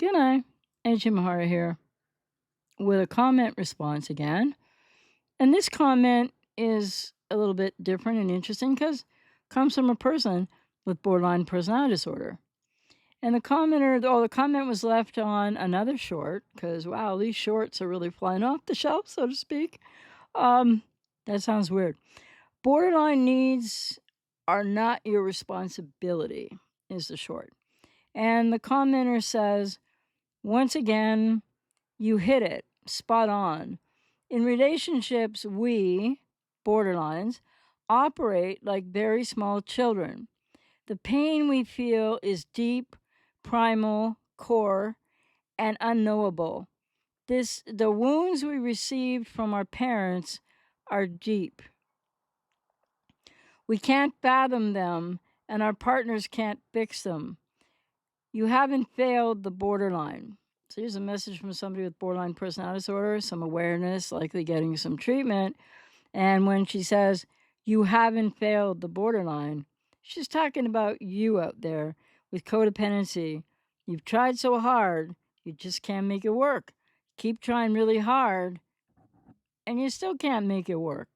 Good night. A.J.Mahari here with a comment response again. And this comment is a little bit different and interesting because it comes from a person with borderline personality disorder. And the comment was left on another short because, wow, these shorts are really flying off the shelf, so to speak. That sounds weird. Borderline needs are not your responsibility, is the short. And the commenter says, once again, you hit it spot on. In relationships, we, borderlines, operate like very small children. The pain we feel is deep, primal, core, and unknowable. The wounds we received from our parents are deep. We can't fathom them, and our partners can't fix them. You haven't failed the borderline. So here's a message from somebody with borderline personality disorder, some awareness, likely getting some treatment. And when she says, you haven't failed the borderline, she's talking about you out there with codependency. You've tried so hard, you just can't make it work. Keep trying really hard, and you still can't make it work.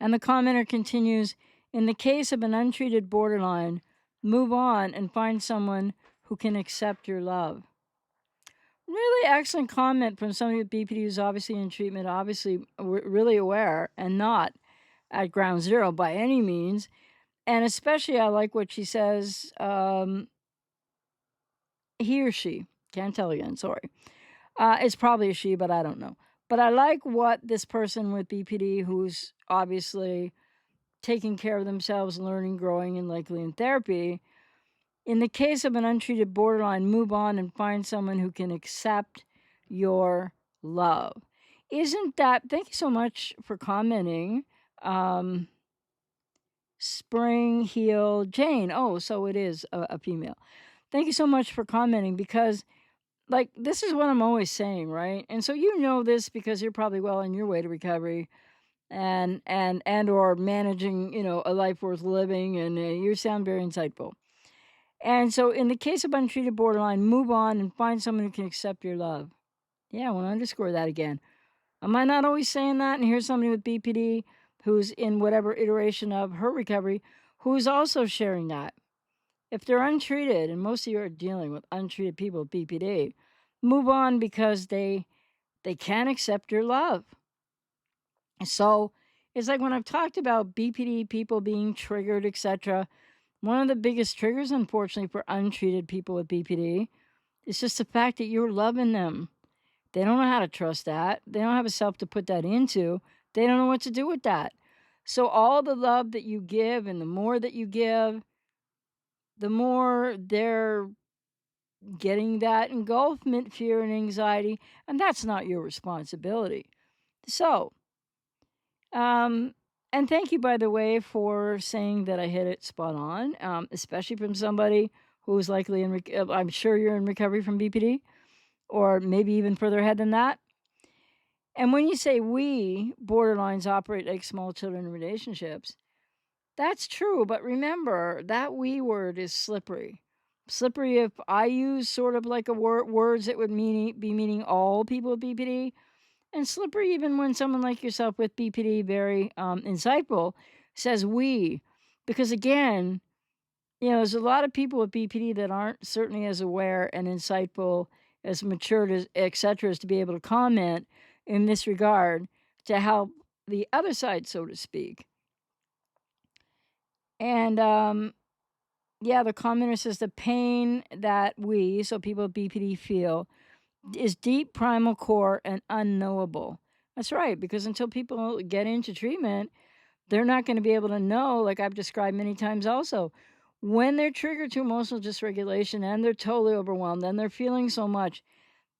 And the commenter continues, in the case of an untreated borderline, move on and find someone who can accept your love. Really excellent comment from somebody with BPD who's obviously in treatment, obviously really aware and not at ground zero by any means. And especially I like what she says, he or she, can't tell again, sorry. It's probably a she, but I don't know. But I like what this person with BPD who's obviously taking care of themselves, learning, growing, and likely in therapy. In the case of an untreated borderline, move on and find someone who can accept your love. Isn't that, thank you so much for commenting. Spring Heel Jane. Oh, so it is a female. Thank you so much for commenting because, like, this is what I'm always saying, right? And so you know this because you're probably well on your way to recovery and or managing, a life worth living, and you sound very insightful. And so in the case of untreated borderline, move on and find someone who can accept your love. Yeah, I want to underscore that again. Am I not always saying that? And here's somebody with BPD who's in whatever iteration of her recovery who's also sharing that. If they're untreated, and most of you are dealing with untreated people with BPD, move on because they can't accept your love. So it's like when I've talked about BPD people being triggered, etc., one of the biggest triggers, unfortunately, for untreated people with BPD is just the fact that you're loving them. They don't know how to trust that. They don't have a self to put that into. They don't know what to do with that. So all the love that you give and the more that you give, the more they're getting that engulfment, fear, and anxiety, and that's not your responsibility. So, and thank you, by the way, for saying that I hit it spot on, especially from somebody who's likely I'm sure you're in recovery from BPD, or maybe even further ahead than that. And when you say we, borderlines, operate like small children in relationships, that's true. But remember, that we word is slippery. Slippery if I use sort of like words that would be meaning all people with BPD, and slippery even when someone like yourself with BPD, very insightful, says we. Because again, there's a lot of people with BPD that aren't certainly as aware and insightful, as matured, as et cetera, as to be able to comment in this regard to help the other side, so to speak. And the commenter says the pain that we, so people with BPD, feel is deep, primal, core, and unknowable. That's right, because until people get into treatment, they're not going to be able to know, like I've described many times also, when they're triggered to emotional dysregulation and they're totally overwhelmed and they're feeling so much,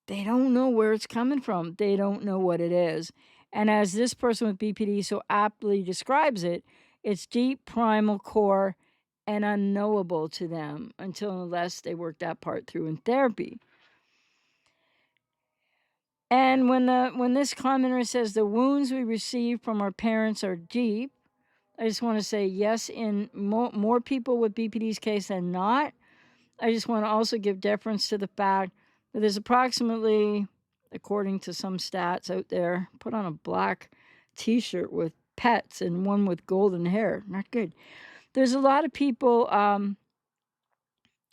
they don't know where it's coming from. They don't know what it is. And as this person with BPD so aptly describes it, it's deep, primal, core, and unknowable to them unless they work that part through in therapy. And when this commenter says the wounds we receive from our parents are deep, I just want to say yes, in more people with BPD's case than not, I just want to also give deference to the fact that there's approximately, according to some stats out there, put on a black t-shirt with pets and one with golden hair. Not good. There's a lot of people,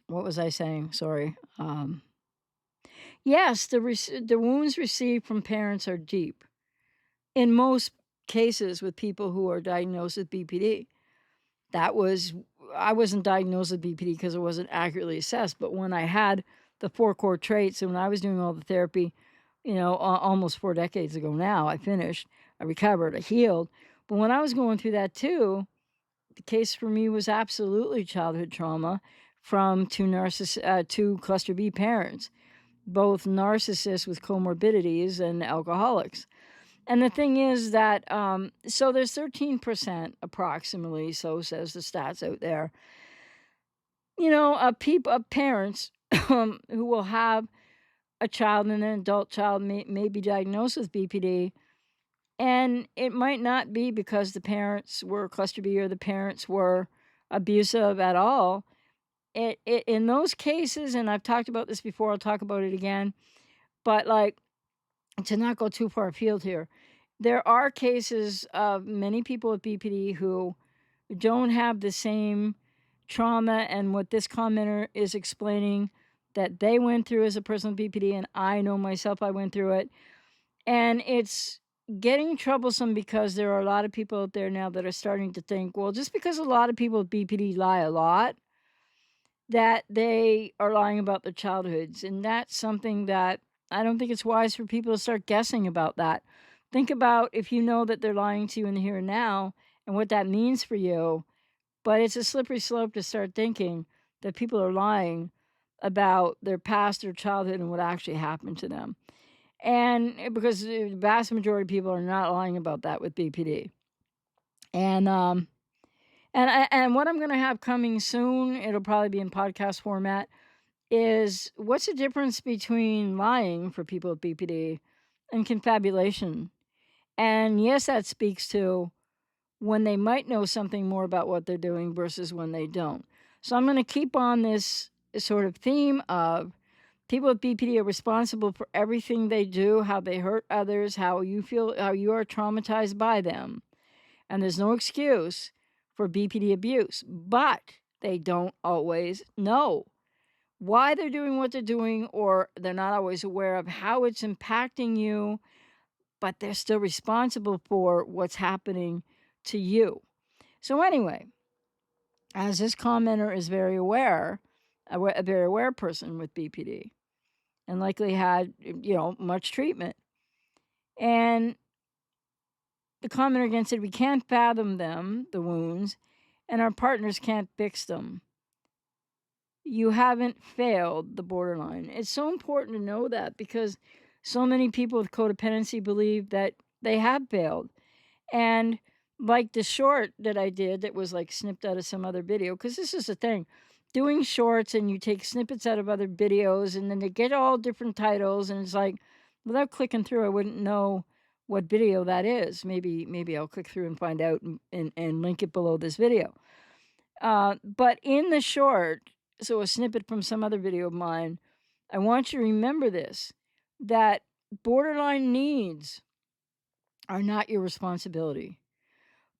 what was I saying? Sorry. Yes, the wounds received from parents are deep. In most cases with people who are diagnosed with BPD. That was I wasn't diagnosed with BPD because it wasn't accurately assessed, but when I had the 4 core traits and when I was doing all the therapy, almost 4 decades ago now, I finished, I recovered, I healed. But when I was going through that too, the case for me was absolutely childhood trauma from 2 cluster B parents, both narcissists with comorbidities and alcoholics. And the thing is that, so there's 13% approximately, so says the stats out there, of parents who will have a child and an adult child may be diagnosed with BPD. And it might not be because the parents were cluster B or the parents were abusive at all. In those cases, and I've talked about this before, I'll talk about it again, but like to not go too far afield here, there are cases of many people with BPD who don't have the same trauma and what this commenter is explaining that they went through as a person with BPD, and I know myself, I went through it. And it's getting troublesome because there are a lot of people out there now that are starting to think, well, just because a lot of people with BPD lie a lot, that they are lying about their childhoods. And that's something that I don't think it's wise for people to start guessing about that. Think about if you know that they're lying to you in the here and now and what that means for you. But it's a slippery slope to start thinking that people are lying about their past or childhood and what actually happened to them. And because the vast majority of people are not lying about that with BPD. And and what I'm going to have coming soon, it'll probably be in podcast format, is what's the difference between lying for people with BPD and confabulation? And yes, that speaks to when they might know something more about what they're doing versus when they don't. So I'm going to keep on this sort of theme of people with BPD are responsible for everything they do, how they hurt others, how you feel, how you are traumatized by them. And there's no excuse for BPD abuse, but they don't always know why they're doing what they're doing, or they're not always aware of how it's impacting you, but they're still responsible for what's happening to you. So anyway, as this commenter is very aware, a very aware person with BPD, and likely had, much treatment. And the commenter again said, we can't fathom them, the wounds, and our partners can't fix them. You haven't failed the borderline. It's so important to know that because so many people with codependency believe that they have failed. And like the short that I did that was like snipped out of some other video, because this is the thing, doing shorts and you take snippets out of other videos and then they get all different titles, and it's like, without clicking through, I wouldn't know what video that is. Maybe I'll click through and find out and link it below this video. But in the short, so a snippet from some other video of mine, I want you to remember this, that borderline needs are not your responsibility.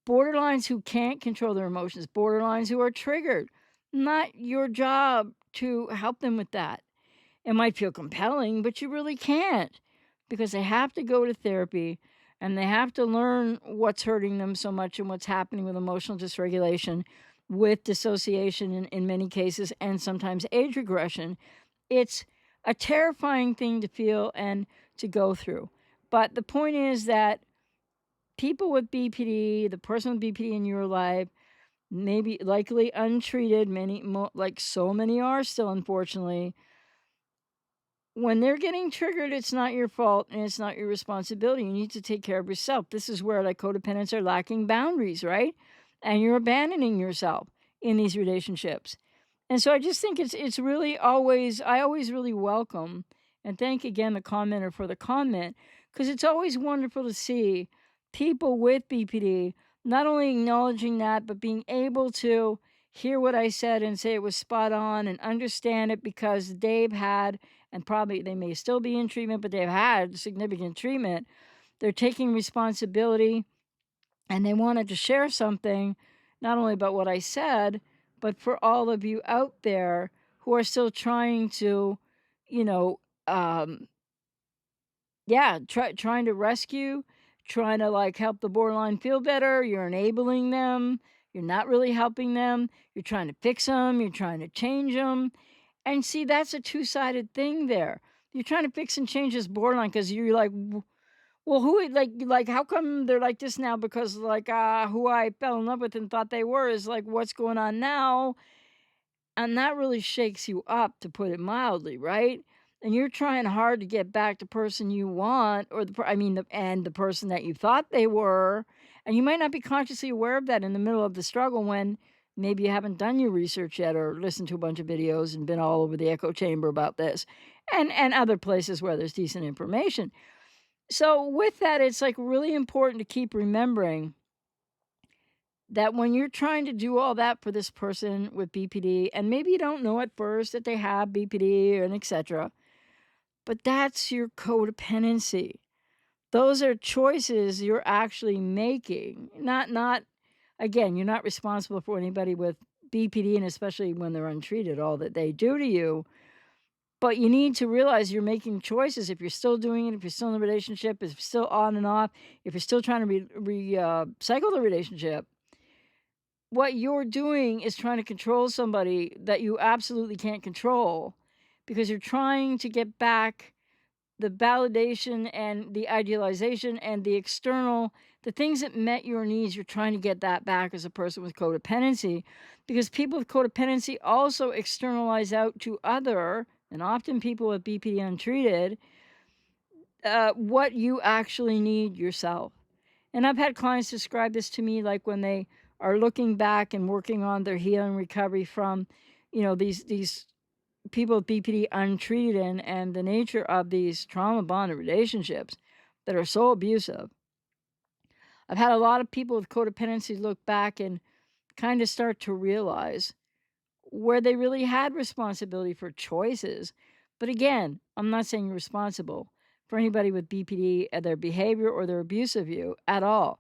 Borderlines who can't control their emotions, borderlines who are triggered, not your job to help them with that. It might feel compelling, but you really can't, because they have to go to therapy and they have to learn what's hurting them so much and what's happening with emotional dysregulation, with dissociation in many cases, and sometimes age regression. It's a terrifying thing to feel and to go through. But the point is that people with BPD, the person with BPD in your life, maybe likely untreated, like so many are still, unfortunately. When they're getting triggered, it's not your fault and it's not your responsibility. You need to take care of yourself. This is where like codependents are lacking boundaries, right? And you're abandoning yourself in these relationships. And so I just think it's really I always really welcome and thank again the commenter for the comment, because it's always wonderful to see people with BPD not only acknowledging that, but being able to hear what I said and say it was spot on and understand it because they've had, and probably they may still be in treatment, but they've had significant treatment. They're taking responsibility and they wanted to share something, not only about what I said, but for all of you out there who are still trying to, you know, um, yeah, trying to rescue, trying to, like, help the borderline feel better, you're enabling them, you're not really helping them, you're trying to fix them, you're trying to change them, and see, that's a two-sided thing there. You're trying to fix and change this borderline because 'cause you're like, "W well, who like, how come they're like this now because, like, who I fell in love with and thought they were is, like, what's going on now?" And that really shakes you up, to put it mildly, right? And you're trying hard to get back the person you want, or I mean, the person that you thought they were. And you might not be consciously aware of that in the middle of the struggle when maybe you haven't done your research yet or listened to a bunch of videos and been all over the echo chamber about this and other places where there's decent information. So, with that, it's like really important to keep remembering that when you're trying to do all that for this person with BPD, and maybe you don't know at first that they have BPD and etc., but that's your codependency. Those are choices you're actually making. Not again, you're not responsible for anybody with BPD, and especially when they're untreated, all that they do to you. But you need to realize you're making choices if you're still doing it, if you're still in the relationship, if you're still on and off, if you're still trying to cycle the relationship. What you're doing is trying to control somebody that you absolutely can't control because you're trying to get back the validation and the idealization and the external, the things that met your needs. You're trying to get that back as a person with codependency, because people with codependency also externalize out to other, and often people with BPD untreated, what you actually need yourself. And I've had clients describe this to me, like when they are looking back and working on their healing recovery from, these people with BPD untreated and the nature of these trauma bonded relationships that are so abusive. I've had a lot of people with codependency look back and kind of start to realize where they really had responsibility for choices. But again, I'm not saying you're responsible for anybody with BPD and their behavior or their abuse of you at all.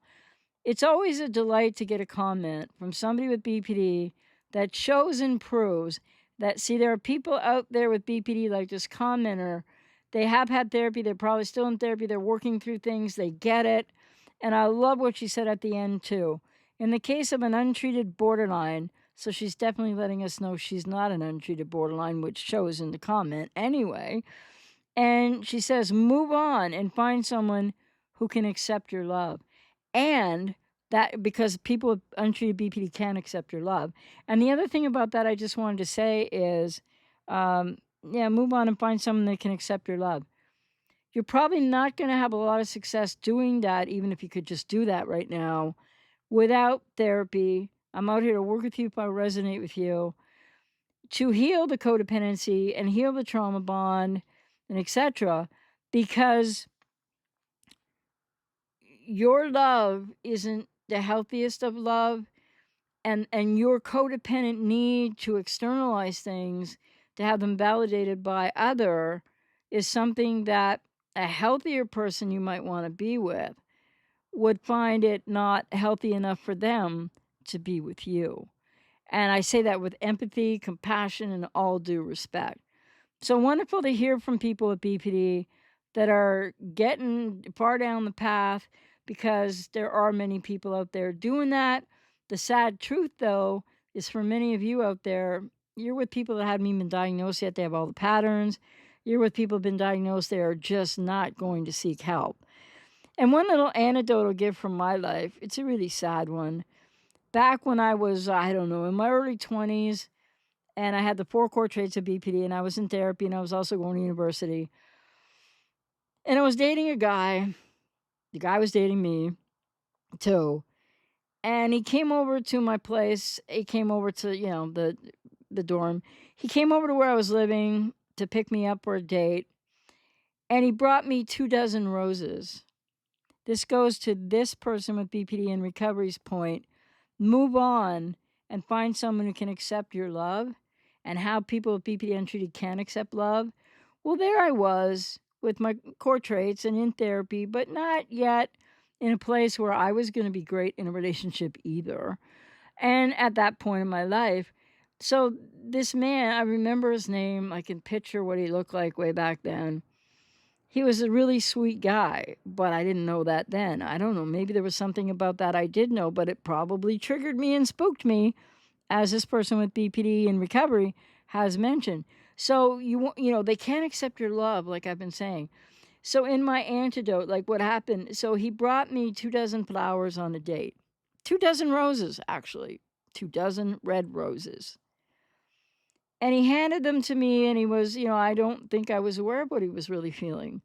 It's always a delight to get a comment from somebody with BPD that shows and proves that, see, there are people out there with BPD like this commenter. They have had therapy. They're probably still in therapy. They're working through things. They get it. And I love what she said at the end, too. In the case of an untreated borderline, so she's definitely letting us know she's not an untreated borderline, which shows in the comment anyway. And she says, move on and find someone who can accept your love. And that, because people with untreated BPD can accept your love. And the other thing about that I just wanted to say is, yeah, move on and find someone that can accept your love. You're probably not going to have a lot of success doing that, even if you could just do that right now, without therapy. I'm out here to work with you if I resonate with you, to heal the codependency and heal the trauma bond and etc., because your love isn't the healthiest of love, and your codependent need to externalize things, to have them validated by other, is something that a healthier person you might want to be with would find it not healthy enough for them to be with you. And I say that with empathy, compassion, and all due respect. So wonderful to hear from people with BPD that are getting far down the path, because there are many people out there doing that. The sad truth, though, is for many of you out there, you're with people that haven't even been diagnosed yet. They have all the patterns. You're with people who've been diagnosed. They are just not going to seek help. And one little anecdote I'll give from my life, it's a really sad one. Back when I was, I don't know, in my early 20s, and I had the 4 core traits of BPD, and I was in therapy, and I was also going to university. And I was dating a guy. The guy was dating me, too. And he came over to my place. He came over to, the dorm. He came over to where I was living to pick me up for a date. And he brought me 2 dozen roses. This goes to this person with BPD and recovery's point. Move on and find someone who can accept your love and how people with BPD untreated can accept love. Well, there I was with my core traits and in therapy, but not yet in a place where I was going to be great in a relationship either. And at that point in my life, so this man, I remember his name, I can picture what he looked like way back then. He was a really sweet guy, but I didn't know that then. I don't know, maybe there was something about that I did know, but it probably triggered me and spooked me, as this person with BPD and recovery has mentioned. So they can't accept your love, like I've been saying. So in my antidote, like what happened, so he brought me 2 dozen flowers on a date. 2 dozen roses, actually. 2 dozen red roses. And he handed them to me, and he was, I don't think I was aware of what he was really feeling.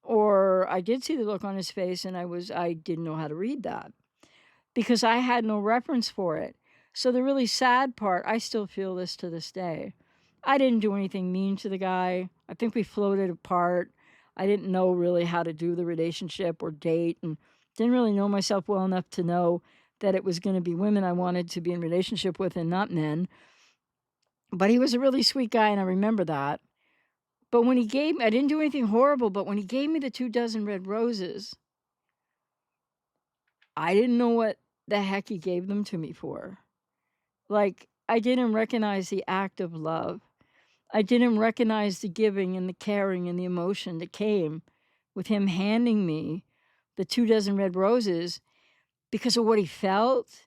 Or I did see the look on his face, and I didn't know how to read that because I had no reference for it. So the really sad part, I still feel this to this day. I didn't do anything mean to the guy. I think we floated apart. I didn't know really how to do the relationship or date, and didn't really know myself well enough to know that it was going to be women I wanted to be in relationship with and not men. But he was a really sweet guy, and I remember that. But when I didn't do anything horrible, but when he gave me the 2 dozen red roses, I didn't know what the heck he gave them to me for. Like, I didn't recognize the act of love. I didn't recognize the giving and the caring and the emotion that came with him handing me the 2 dozen red roses because of what he felt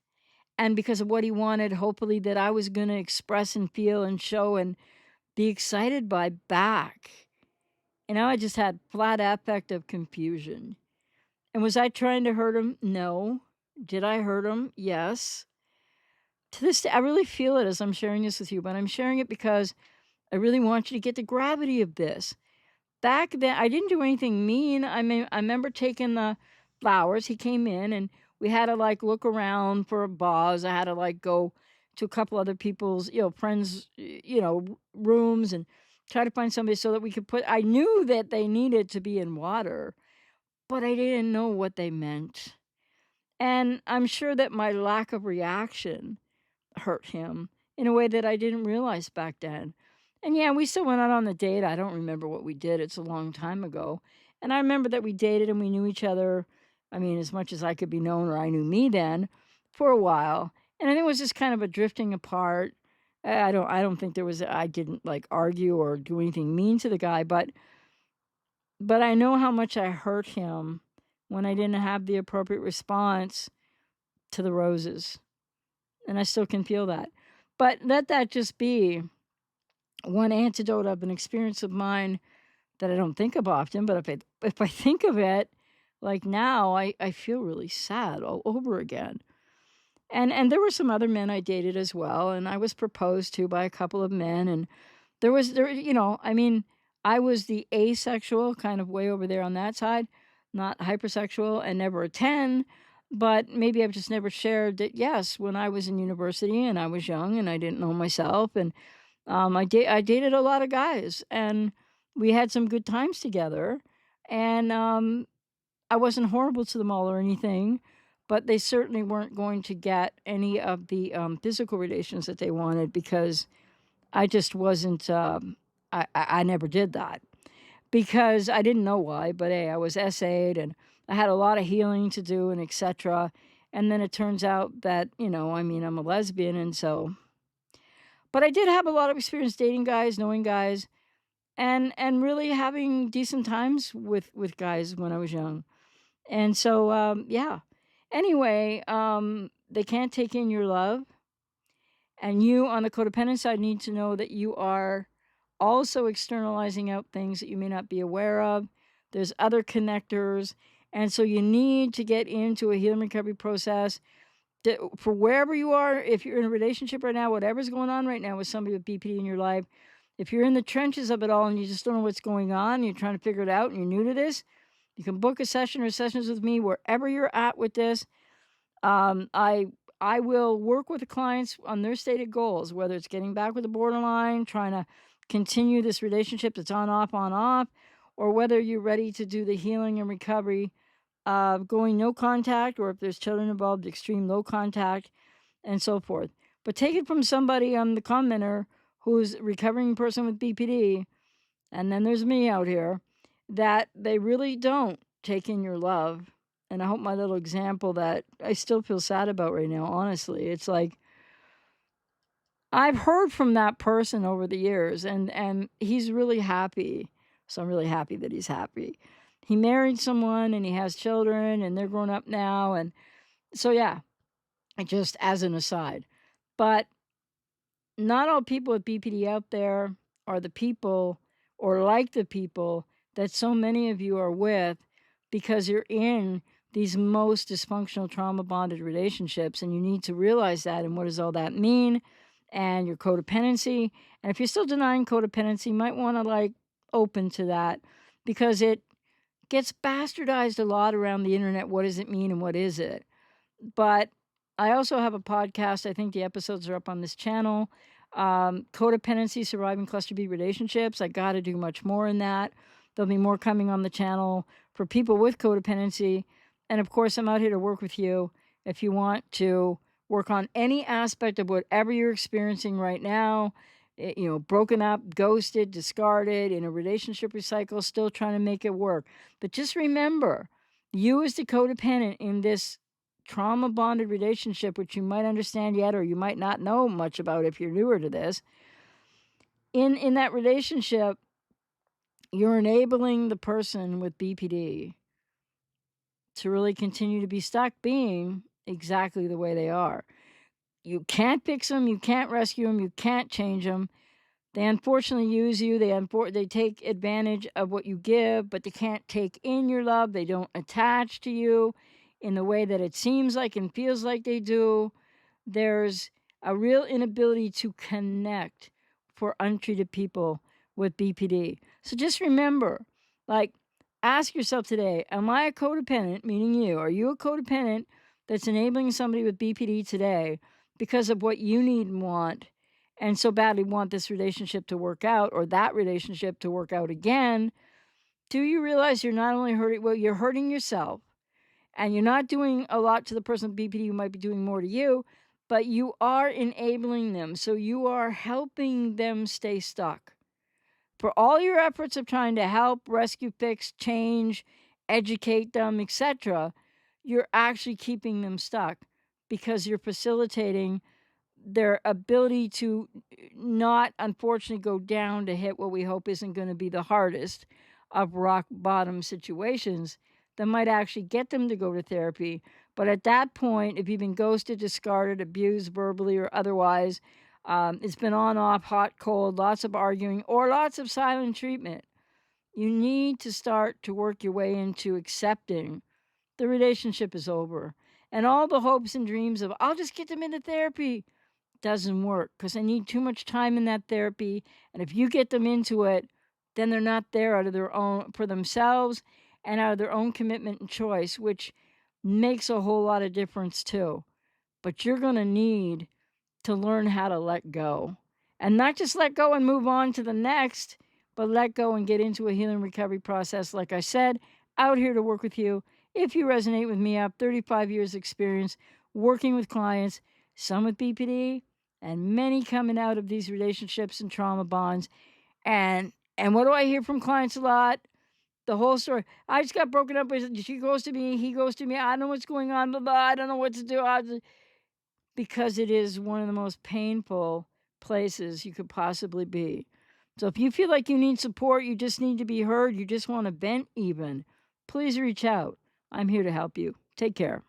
and because of what he wanted, hopefully, that I was going to express and feel and show and be excited by back. And now I just had flat affective confusion. And was I trying to hurt him? No. Did I hurt him? Yes. To this day, I really feel it as I'm sharing this with you, but I'm sharing it because I really want you to get the gravity of this. Back then, I didn't do anything mean. I mean, I remember taking the flowers. He came in and we had to like look around for a vase. I had to like go to a couple other people's, friends, rooms and try to find somebody so that we could I knew that they needed to be in water, but I didn't know what they meant. And I'm sure that my lack of reaction hurt him in a way that I didn't realize back then. And yeah, we still went out on the date. I don't remember what we did. It's a long time ago. And I remember that we dated and we knew each other. I mean, as much as I could be known or I knew me then for a while. And I think it was just kind of a drifting apart. I don't think I didn't like argue or do anything mean to the guy, but I know how much I hurt him when I didn't have the appropriate response to the roses. And I still can feel that. But let that just be one antidote of an experience of mine that I don't think of often. But if I think of it, like now, I feel really sad all over again. And there were some other men I dated as well, and I was proposed to by a couple of men, and I mean, I was the asexual kind of way over there on that side, not hypersexual and never a 10, but maybe I've just never shared that, yes, when I was in university and I was young and I didn't know myself, and I dated a lot of guys, and we had some good times together, and I wasn't horrible to them all or anything, but they certainly weren't going to get any of the physical relations that they wanted because I just wasn't. I never did that because I didn't know why. But hey, I was SA'd and I had a lot of healing to do and etc. And then it turns out that I mean, I'm a lesbian, and so. But I did have a lot of experience dating guys, knowing guys, and really having decent times with guys when I was young. And so yeah. Anyway, they can't take in your love. And you, on the codependent side, need to know that you are also externalizing out things that you may not be aware of. There's other connectors. And so you need to get into a healing recovery process for wherever you are. If you're in a relationship right now, whatever's going on right now with somebody with BPD in your life, if you're in the trenches of it all and you just don't know what's going on, you're trying to figure it out and you're new to this, you can book a session or sessions with me wherever you're at with this. I will work with the clients on their stated goals, whether it's getting back with the borderline, trying to continue this relationship that's on, off, or whether you're ready to do the healing and recovery of going no contact, or if there's children involved, extreme low contact, and so forth. But take it from somebody on the commenter who's a recovering person with BPD, and then there's me out here, that they really don't take in your love. And I hope my little example that I still feel sad about right now, honestly. It's like I've heard from that person over the years, and he's really happy. So I'm really happy that he's happy. He married someone and he has children and they're grown up now, and so yeah, just as an aside. But not all people with BPD out there are the people or like the people that so many of you are with because you're in these most dysfunctional trauma bonded relationships, and you need to realize that. And what does all that mean? And your codependency. And if you're still denying codependency, you might want to like open to that, because it gets bastardized a lot around the internet. What does it mean and what is it? But I also have a podcast. I think the episodes are up on this channel. Codependency, surviving cluster B relationships. I got to do much more in that. There'll be more coming on the channel for people with codependency. And of course, I'm out here to work with you if you want to work on any aspect of whatever you're experiencing right now. Broken up, ghosted, discarded, in a relationship recycle, still trying to make it work. But just remember, you as the codependent in this trauma bonded relationship, which you might understand yet or you might not know much about if you're newer to this, in that relationship, you're enabling the person with BPD to really continue to be stuck being exactly the way they are. You can't fix them, you can't rescue them, you can't change them. They unfortunately use you. They take advantage of what you give, but they can't take in your love. They don't attach to you in the way that it seems like and feels like they do. There's a real inability to connect for untreated people with BPD. So just remember, like, ask yourself today, am I a codependent, meaning you? Are you a codependent that's enabling somebody with BPD today because of what you need and want, and so badly want this relationship to work out or that relationship to work out again? Do you realize you're not only hurting, well, you're hurting yourself, and you're not doing a lot to the person with BPD who might be doing more to you, but you are enabling them. So you are helping them stay stuck. For all your efforts of trying to help, rescue, fix, change, educate them, etc., you're actually keeping them stuck because you're facilitating their ability to not, unfortunately, go down to hit what we hope isn't going to be the hardest of rock bottom situations that might actually get them to go to therapy. But at that point, if you've been ghosted, discarded, abused verbally or otherwise, it's been on, off, hot, cold, lots of arguing, or lots of silent treatment, you need to start to work your way into accepting the relationship is over. And all the hopes and dreams of, I'll just get them into therapy, doesn't work, because they need too much time in that therapy. And if you get them into it, then they're not there out of their own, for themselves, and out of their own commitment and choice, which makes a whole lot of difference too. But you're going to need to learn how to let go, and not just let go and move on to the next, but let go and get into a healing recovery process. Like I said, out here to work with you. If you resonate with me, I have 35 years experience working with clients, some with BPD and many coming out of these relationships and trauma bonds. And what do I hear from clients a lot? The whole story. I just got broken up with, she goes to me, he goes to me. I don't know what's going on, blah, blah, I don't know what to do. Because it is one of the most painful places you could possibly be. So if you feel like you need support, you just need to be heard, you just want to vent even, please reach out. I'm here to help you. Take care.